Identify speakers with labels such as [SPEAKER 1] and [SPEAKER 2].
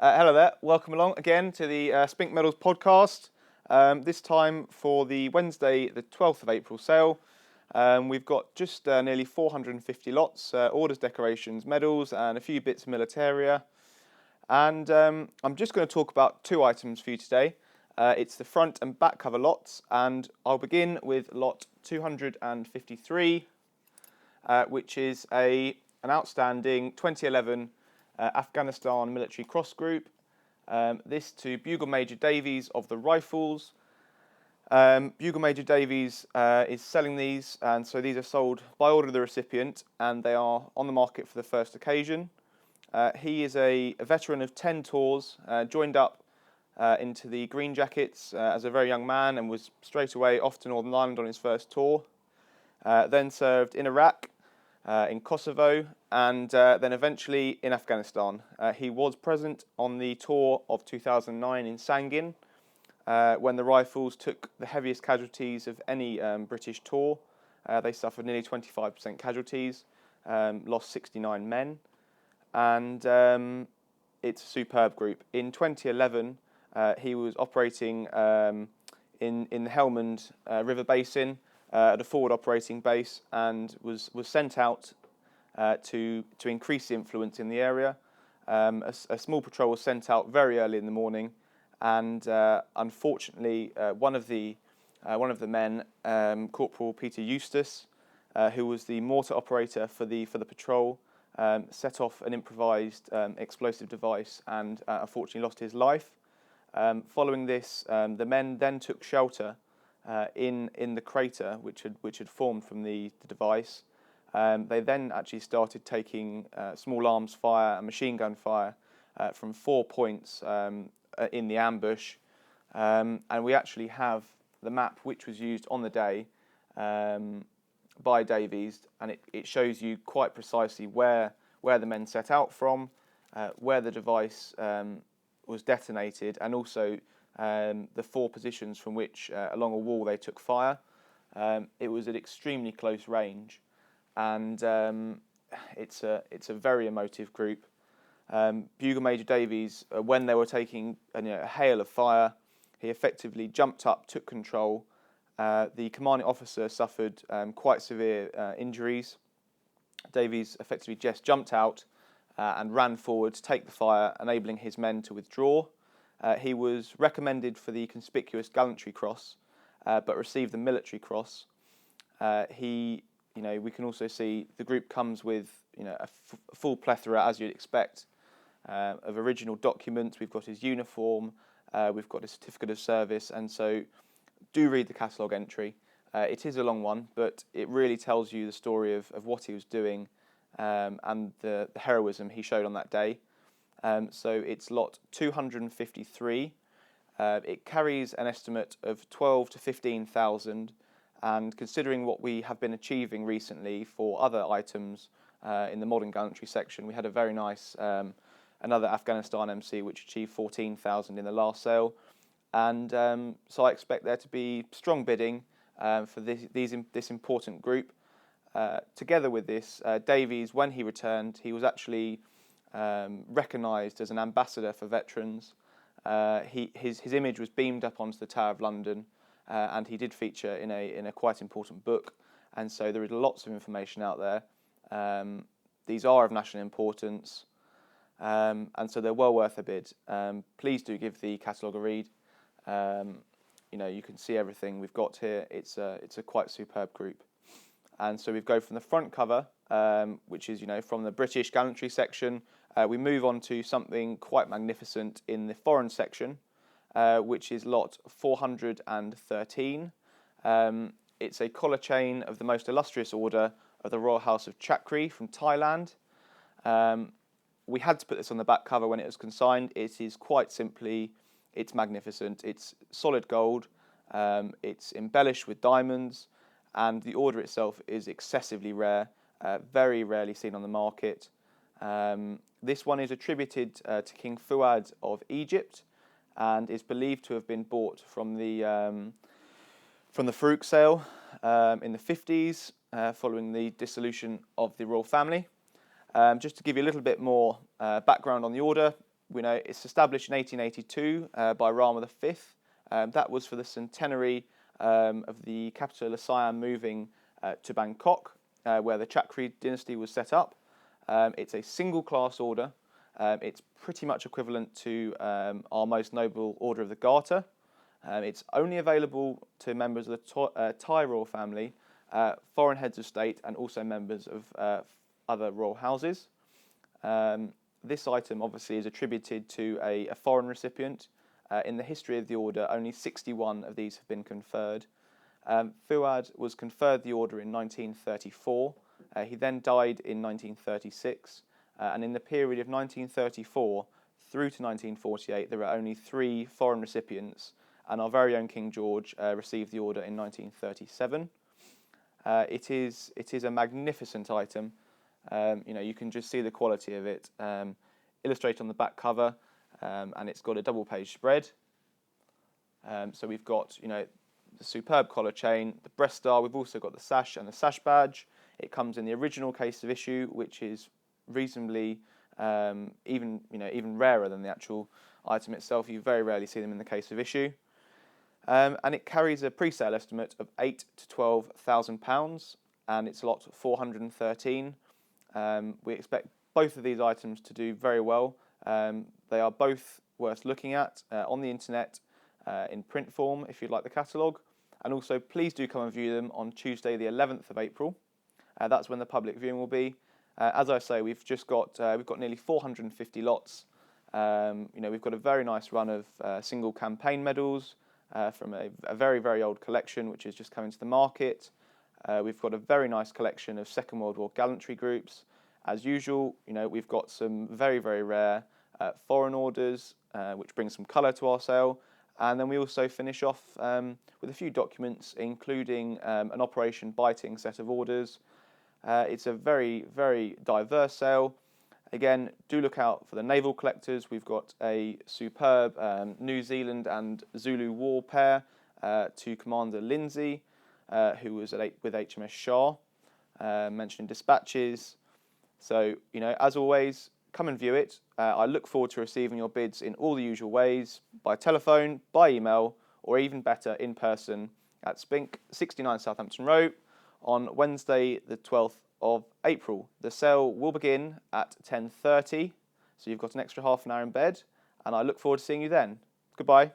[SPEAKER 1] Hello there, welcome along again to the Spink Medals podcast. This time for the Wednesday, the 12th of April sale. We've got just nearly 450 lots, orders, decorations, medals, and a few bits of militaria. And I'm just going to talk about two items for you today. It's the front and back cover lots, and I'll begin with lot 253, which is an outstanding 2011 Afghanistan military cross group. This to Bugle Major Davies of the Rifles. Bugle Major Davies is selling these, and so these are sold by order of the recipient, and they are on the market for the first occasion. He is a veteran of 10 tours, joined up into the Green Jackets as a very young man and was straight away off to Northern Ireland on his first tour. Then served in Iraq, in Kosovo, and then eventually in Afghanistan. He was present on the tour of 2009 in Sangin, when the Rifles took the heaviest casualties of any British tour. They suffered nearly 25% casualties, lost 69 men, and it's a superb group. In 2011, he was operating in the Helmand River Basin at a forward operating base, and was sent out to increase the influence in the area. A small patrol was sent out very early in the morning, and unfortunately, one of the men, Corporal Peter Eustace, who was the mortar operator for the patrol, set off an improvised explosive device and unfortunately lost his life. Following this, the men then took shelter in the crater which had formed from the device. They then actually started taking small arms fire and machine gun fire from 4 points in the ambush, and we actually have the map which was used on the day by Davies, and it shows you quite precisely where the men set out from, where the device was detonated, and also the 4 positions from which along a wall they took fire. It was at extremely close range, and it's a very emotive group. Bugle Major Davies, when they were taking a hail of fire, he effectively jumped up, took control. The commanding officer suffered quite severe injuries. Davies effectively just jumped out and ran forward to take the fire, enabling his men to withdraw. He was recommended for the conspicuous gallantry cross, but received the military cross. We can also see the group comes with a full plethora, as you'd expect, of original documents. We've got his uniform, we've got his certificate of service, and so do read the catalogue entry. It is a long one, but it really tells you the story of what he was doing and the heroism he showed on that day. So it's lot 253. It carries an estimate of 12 to 15,000, and considering what we have been achieving recently for other items in the modern gallantry section, we had a very nice another Afghanistan MC which achieved 14,000 in the last sale, and so I expect there to be strong bidding for this important group. Together with this, Davies, when he returned, he was actually recognised as an ambassador for veterans. His image was beamed up onto the Tower of London, and he did feature in a quite important book, and so there is lots of information out there. These are of national importance, and so they're well worth a bid. Please do give the catalogue a read. You can see everything we've got here. It's a quite superb group. And so we go from the front cover, which is from the British gallantry section. We move on to something quite magnificent in the foreign section, which is lot 413. It's a collar chain of the most illustrious order of the Royal House of Chakri from Thailand. We had to put this on the back cover when it was consigned. It is quite simply, it's magnificent. It's solid gold. It's embellished with diamonds, and the order itself is excessively rare, very rarely seen on the market. This one is attributed to King Fuad of Egypt, and is believed to have been bought from the Farouk sale in the 50s, following the dissolution of the royal family. Just to give you a little bit more background on the order, We know it's established in 1882 by Rama V. That was for the centenary of the capital of Siam moving to Bangkok, where the Chakri dynasty was set up. It's a single class order. It's pretty much equivalent to our most noble order of the Garter. It's only available to members of the Thai royal family, foreign heads of state, and also members of other royal houses. This item obviously is attributed to a foreign recipient. In the history of the order, only 61 of these have been conferred. Fuad was conferred the order in 1934. He then died in 1936. And in the period of 1934 through to 1948, there were only 3 foreign recipients, and our very own King George received the order in 1937. It is a magnificent item. You can just see the quality of it, illustrated on the back cover, and it's got a double-page spread. So we've got, the superb collar chain, the breast star. We've also got the sash and the sash badge. It comes in the original case of issue, which is reasonably even rarer than the actual item itself. You very rarely see them in the case of issue. And it carries a pre-sale estimate of £8,000 to £12,000, and it's lot 413. We expect both of these items to do very well. They are both worth looking at on the internet in print form if you'd like the catalogue. And also, please do come and view them on Tuesday, the 11th of April. That's when the public viewing will be. As I say, we've got nearly 450 lots. We've got a very nice run of single campaign medals from a very, very old collection, which is just coming to the market. We've got a very nice collection of Second World War gallantry groups. As usual, we've got some very, very rare foreign orders, which brings some colour to our sale. And then we also finish off with a few documents, including an Operation Biting set of orders. It's a very, very diverse sale. Again, do look out for the naval collectors. We've got a superb New Zealand and Zulu war pair to Commander Lindsay, who was with HMS Shah, mentioned in dispatches. So, as always, come and view it. I look forward to receiving your bids in all the usual ways, by telephone, by email, or even better, in person at Spink, 69 Southampton Road, on Wednesday, the 12th of April. The sale will begin at 10:30, so you've got an extra half an hour in bed, and I look forward to seeing you then. Goodbye.